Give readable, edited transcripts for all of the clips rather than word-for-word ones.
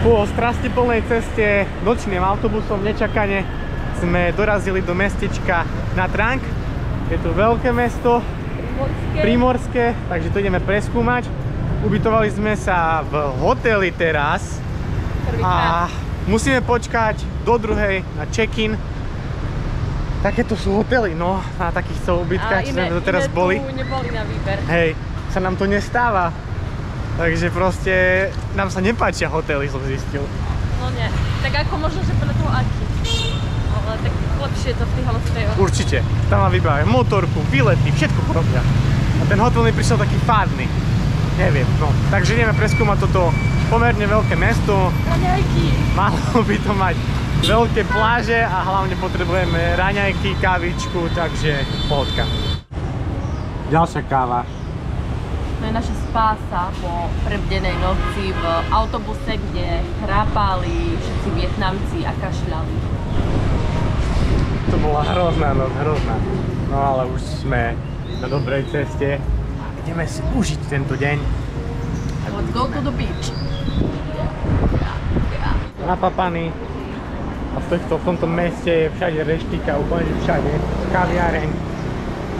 Po strastiplnej ceste nočným autobusom nečakane sme dorazili do mestečka Nha Trang. Je to veľké mesto, primorské, takže to ideme preskúmať. Ubytovali sme sa v hoteli teraz a musíme počkať do druhej na check-in. Takéto sú hotely, no, na takýchto ubytkách, čo sme teraz boli. Tu neboli na výber. Hej, sa nám to nestáva. Takže proste nám sa nepáčia hotely, som zistil. No nie, tak ako možno, že podľa toho aký. Ale tak lepšie je to v tých hostejoch. Určite, tam má vybavia motorku, výlety, všetko porobia. A ten hotel mi prišiel taký fádny. Neviem, no. Takže ideme preskúmať toto pomerne veľké mesto. Raňajky. Malo by to mať veľké pláže a hlavne potrebujeme raňajky, kávičku, takže pohodka. Ďalšia káva. To je naša spása po prebdenej noci v autobuse, kde chrápali všetci Vietnamci a kašľali. To bola hrozná noc, hrozná. No ale už sme na dobrej ceste. Ideme si užiť tento deň. Let's go to the beach. Napapaný. A v tomto meste je všade reštika, úplne všade. Kaviareň.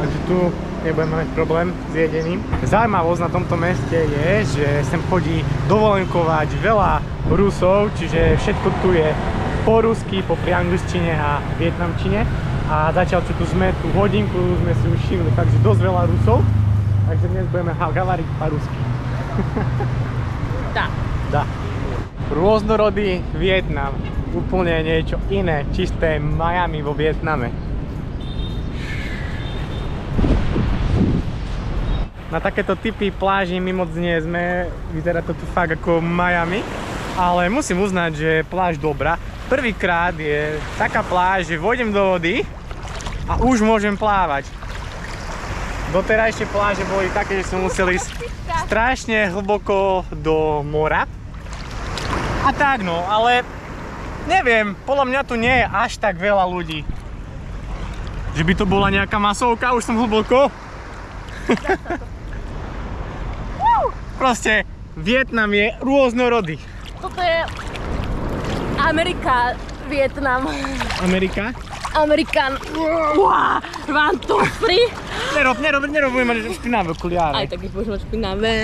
Takže tu nebudeme mať problém s jedením. Zaujímavosť na tomto meste je, že sem chodí dovolenkovať veľa Rusov, čiže všetko tu je po rusky, po angličtine a vietnamčine. A zatiaľ čo tu sme, tú hodinku sme si už všimli, takže dosť veľa Rusov. Takže dnes budeme hovoriť po rusky. Dá. Rôznorodý Vietnam. Úplne niečo iné, čisté Miami vo Vietname. Na takéto typy pláži my moc nie sme, vyzerá to tu fakt ako Miami, ale musím uznať, že je pláž dobrá. Prvýkrát je taká pláž, že vojdem do vody a už môžem plávať. Doterajšie pláže boli také, že sme museli ísť strašne hlboko do mora. A tak no, ale neviem, podľa mňa tu nie je až tak veľa ľudí. Že by to bola nejaká masovka, už som hlboko. Proste Vietnam je rôznorodý. Toto je Amerika, Vietnam. Amerika? Amerikan. Wow, 1, 2, 3. Nerob, budem mať špinavé okuliare. Aj tak ich budeš mať špinavé.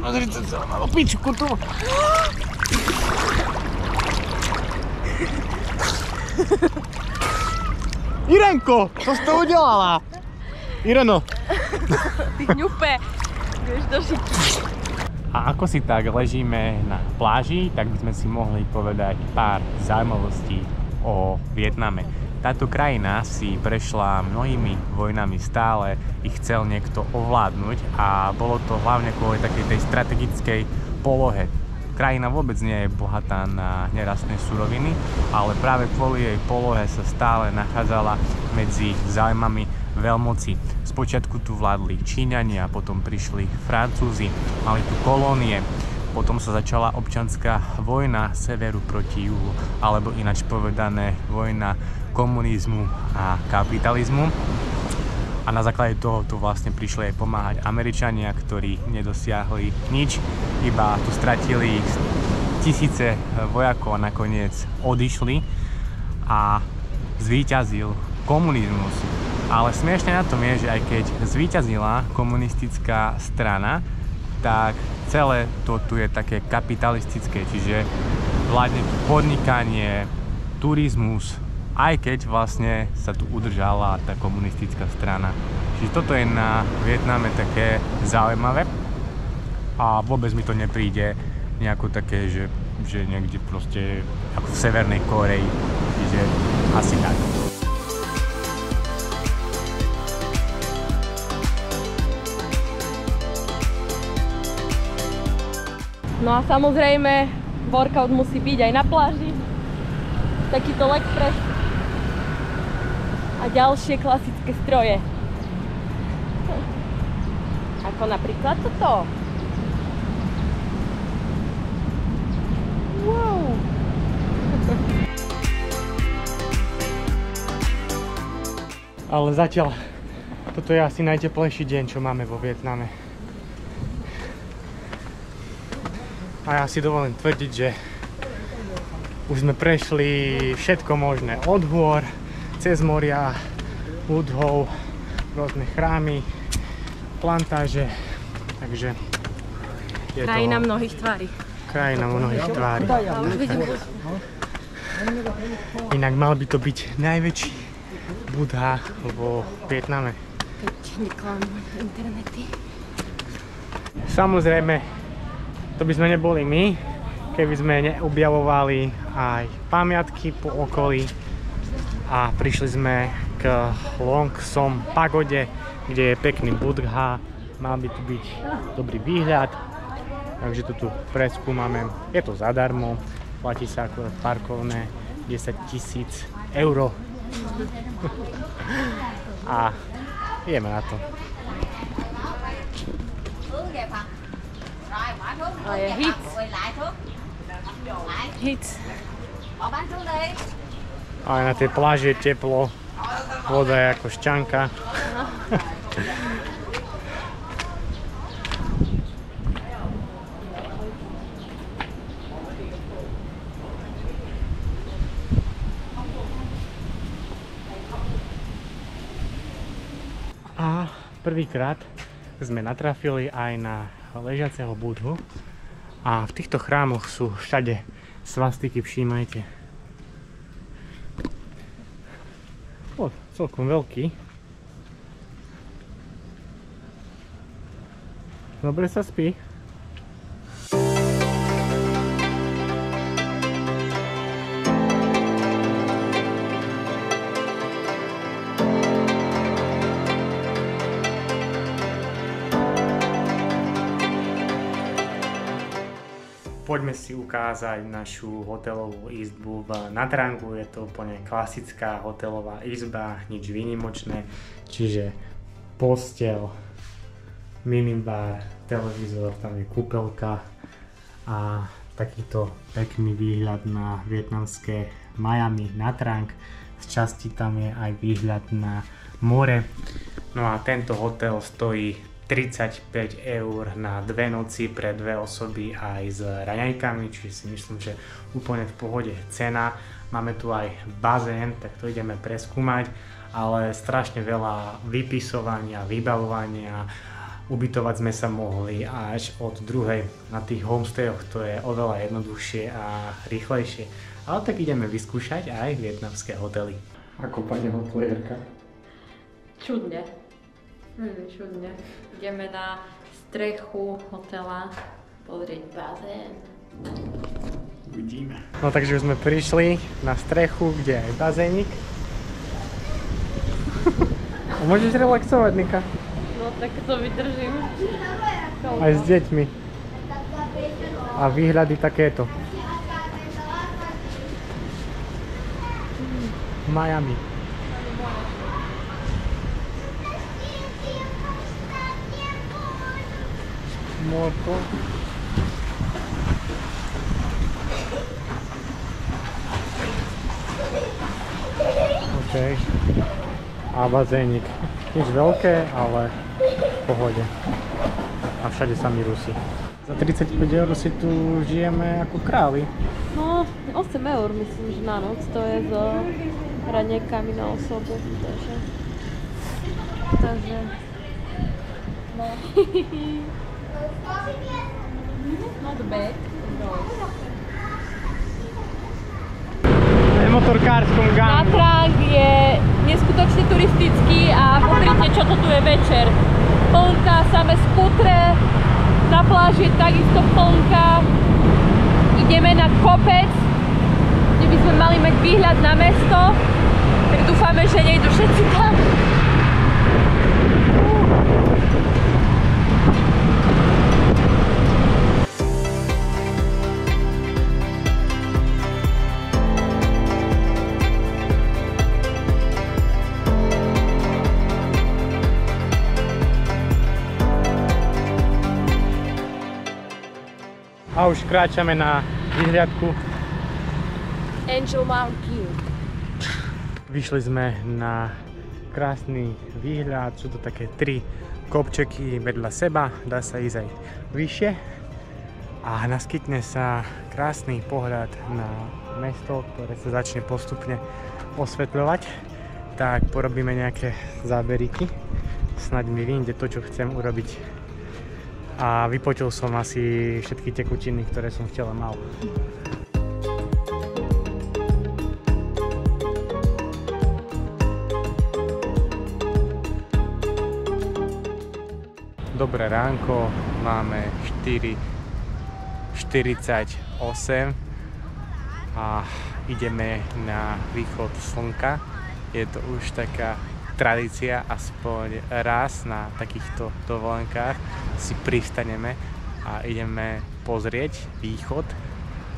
Pozrite sa, malo pičku tu. Irenko, čo si to udelala? Ireno. Ty hňupe, ideš do šiky. A ako si tak ležíme na pláži, tak by sme si mohli povedať pár zaujímavostí o Vietname. Táto krajina si prešla mnohými vojnami, stále ich chcel niekto ovládnuť a bolo to hlavne kvôli takej tej strategickej polohe. Krajina vôbec nie je bohatá na nerastné suroviny, ale práve kvôli jej polohe sa stále nachádzala medzi záujmami veľmoci. Spočiatku tu vládli Číňania, potom prišli Francúzi, mali tu kolónie, potom sa začala občianska vojna severu proti juhu, alebo ináč povedané vojna komunizmu a kapitalizmu. A na základe toho tu vlastne prišli aj pomáhať Američania, ktorí nedosiahli nič, iba tu stratili tisíce vojakov a nakoniec odišli a zvíťazil komunizmus. Ale smiešne na tom je, že aj keď zvíťazila komunistická strana, tak celé to tu je také kapitalistické, čiže vládne tu podnikanie, turizmus, aj keď vlastne sa tu udržala tá komunistická strana. Čiže toto je na Vietname také zaujímavé a vôbec mi to nepríde nejako také, že niekde proste ako v Severnej Kórei, čiže asi tak. No a samozrejme, workout musí byť aj na pláži. Takýto leg press. A ďalšie klasické stroje. Ako napríklad toto. Wow. Ale zatiaľ, toto je asi najteplejší deň, čo máme vo Vietname. A ja si dovolím tvrdiť, že už sme prešli všetko možné. Od hôr, cez moria, údhov, rôzne chrámy, plantáže. Takže je Krajina mnohých tvári. Krajina mnohých tvári. Inak mal by to byť najväčší Budha vo Vietname. Keď neklamujú internety. Samozrejme, to by sme neboli my, keby sme neobjavovali aj pamiatky po okolí a prišli sme k Long Som pagode, kde je pekný Budha, mal by tu byť dobrý výhľad, takže to tu preskúmame, je to zadarmo, platí sa ako parkovné 10 000 eur a ideme na to. A je hit. Hit. Aj na tej pláži je teplo, voda je ako šťanka. A prvýkrát sme natrafili aj na ležiaceho Budhu. A v týchto chrámoch sú všade svastiky, všímajte. O, celkom veľký. Dobre sa spí. Poďme si ukázať našu hotelovú izbu v Nha Trangu. Je to úplne klasická hotelová izba, nič výnimočné. Čiže posteľ, minibar, televízor, tam je kúpeľka a takýto pekný výhľad na vietnamské Miami, Nha Trang. Z časti tam je aj výhľad na more. No a tento hotel stojí 35 eur na 2 noci pre 2 osoby aj s raňajkami, čiže si myslím, že úplne v pohode cena. Máme tu aj bazén, tak to ideme preskúmať, ale strašne veľa vypisovania, vybavovania. Ubytovať sme sa mohli až od 2. na tých homestayoch, to je oveľa jednoduchšie a rýchlejšie. Ale tak ideme vyskúšať aj vietnamské hotely. Ako pani hotelierka? Čudne. Čudne. Ideme na strechu hotela pozrieť bazén. Uvidíme. No takže už sme prišli na strechu, kde je aj bazénik. A môžeš relaxovať, Nika? No tak to vydržím. Aj s deťmi. A výhľady takéto. Miami. Morko. OK. A bazénik. Nič veľké, ale v pohode. A všade sami Rusi. Za 35 eur si tu žijeme ako králi. No, 8 eur myslím, že na noc to je so raňajkami na osobu. Takže... No. Not bad. V motorkárskom Nha gangu. Trang je neskutočne turistický a pozrite, čo to tu je večer. Plnka, samé skútre, na pláži je takisto plnka. Ideme na kopec, kde by sme mali mať výhľad na mesto, tak dúfame, že nejdu všetci tam. A už kráčame na vyhliadku. Angel Mountain. Vyšli sme na krásny výhľad, sú to také 3 kopčeky vedľa seba, dá sa ísť aj vyššie. a naskytne sa krásny pohľad na mesto, ktoré sa začne postupne osvetľovať, tak porobíme nejaké záberíky. Snaď mi vyjde to, čo chcem urobiť. A vypočul som asi všetky tekutiny, ktoré som v tele mal. Dobré ránko, máme 4:48 a ideme na východ slnka. Je to už taká tradícia, aspoň raz na takýchto dovolenkách si pristaneme a ideme pozrieť východ.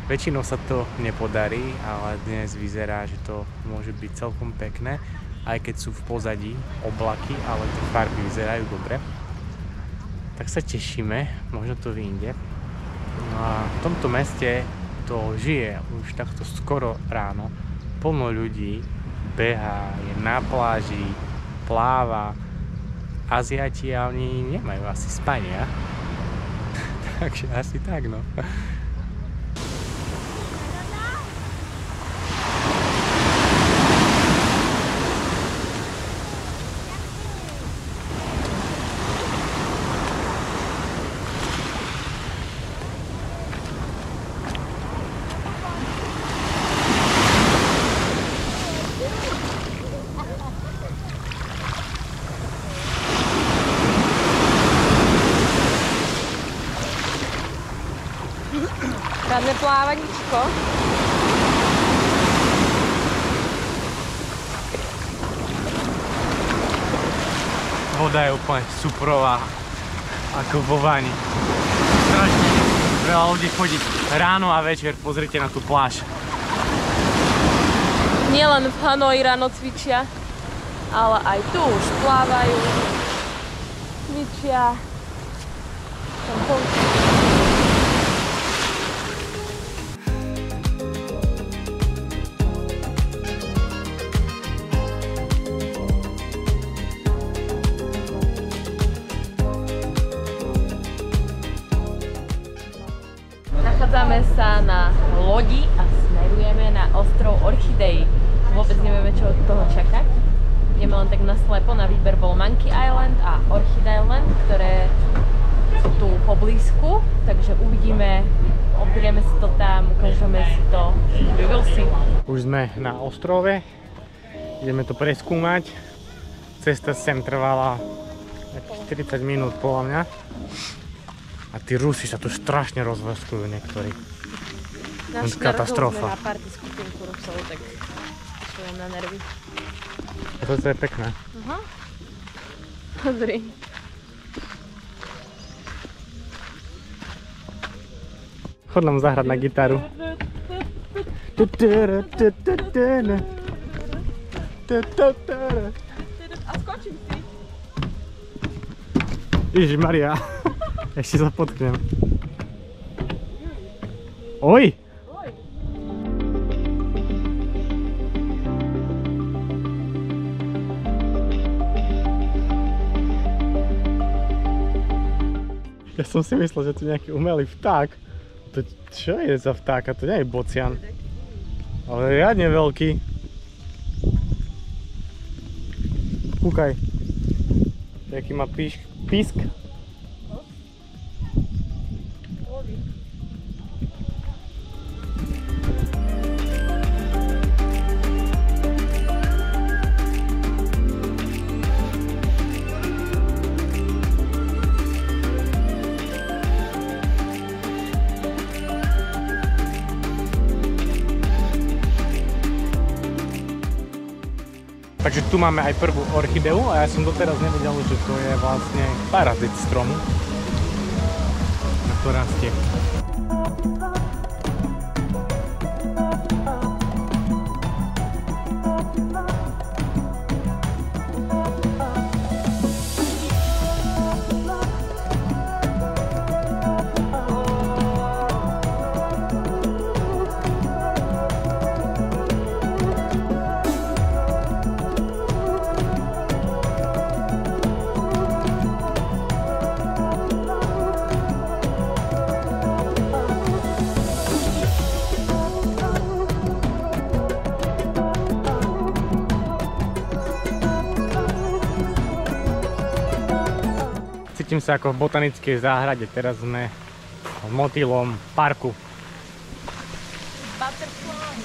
Väčšinou sa to nepodarí, ale dnes vyzerá, že to môže byť celkom pekné, aj keď sú v pozadí oblaky, ale tie farby vyzerajú dobre. Tak sa tešíme, možno to vyjde. No a v tomto meste to žije už takto skoro ráno. Plno ľudí behá, je na pláži, pláva. Aziati, a oni nemajú asi spania. Takže asi tak, no. Radné plávaničko. Voda je úplne suprová, ako vo vani. Strašne veľa ľudí chodí ráno a večer, pozrite na tú pláž. Nielen v Hanoji ráno cvičia, ale aj tu už plávajú, cvičia. Nachádzame sa na lodi a smerujeme na ostrov Orchidei. Vôbec nevieme, čo od toho čakať. Ideme len tak naslepo, na výber bol Monkey Island a Orchid Island, ktoré sú tu poblízku, takže uvidíme, obzrieme si to tam, ukážeme si to. Už sme na ostrove, ideme to preskúmať. Cesta sem trvala 40 minút podľa mňa. A tí Rusi sa tu strašne rozvrskujú niektorí. Katastrofa. Na party skupinku Rusov, tak čujem na nervy. A toto je pekné. Pozri. Chod nám zahrať na gitaru. A skočím si. Ježišmaria. Ešte sa potknem. Oj! Ja som si myslel, že to je nejaký umelý vták. To čo je za vtáka? To nie je bocian. Ale riadne veľký. Kúkaj. Jaký má písk. Takže tu máme aj prvú orchideu a ja som doteraz nevedel, že to je vlastne parazit stromu, na to rastie. Cítim sa ako v botanickej záhrade, teraz sme v motýlom parku. Butterfly.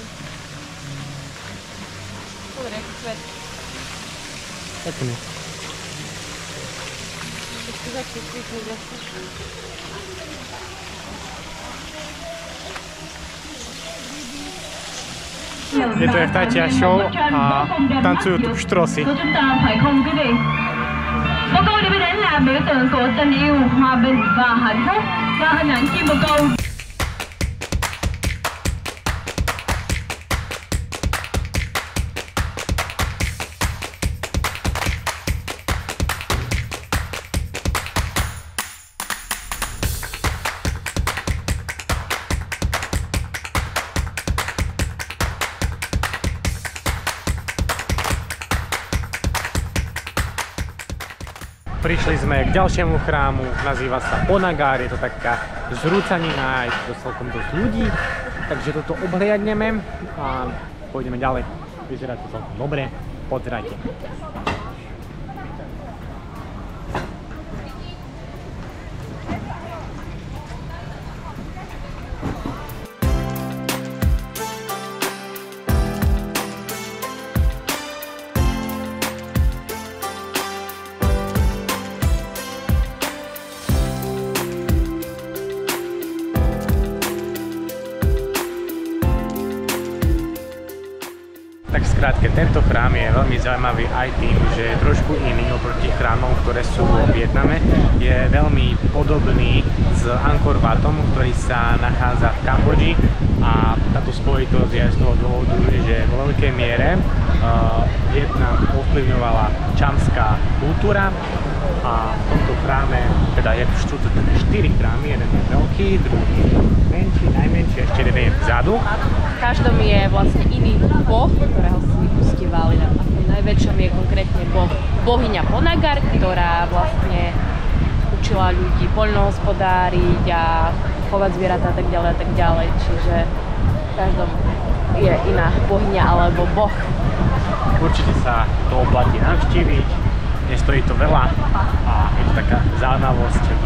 Pozri, aký svet. Pekný. Ešte začne svítniť zase. Je to Eftatia show a tancujú tu štrosy. Bồ câu được biết đến là biểu tượng của tình yêu, hòa bình và hạnh phúc. Và hình ảnh chim bồ câu. Prišli sme k ďalšiemu chrámu, nazýva sa Ponagar, je to taká zrúcanina, je to celkom dosť ľudí, takže toto obhliadneme a pôjdeme ďalej. Vyzerá to celkom dobre, pozerajte. Tak skrátke, tento chrám je veľmi zaujímavý aj tým, že je trošku iný oproti chrámom, ktoré sú vo Vietname. Je veľmi podobný s Angkor Watom, ktorý sa nachádza v Kambodži a táto spojitosť je z toho dôvodu, že vo veľkej miere Vietnam ovplyvňovala čamská kultúra a v tomto chráme teda sú to 4 chrámy, jeden je veľký, druhý menší, najmenší, ešte jeden je vzadu. V každom je vlastne iný boh, ktorého si uctievali. Na najväčšom je konkrétne bohyňa Ponagar, ktorá vlastne učila ľudí poľnohospodáriť a chovať zvieratá a tak ďalej. Čiže v každom je iná bohyňa alebo boh. Určite sa to oplatí navštíviť, nestojí to veľa a je to taká zaujímavosť v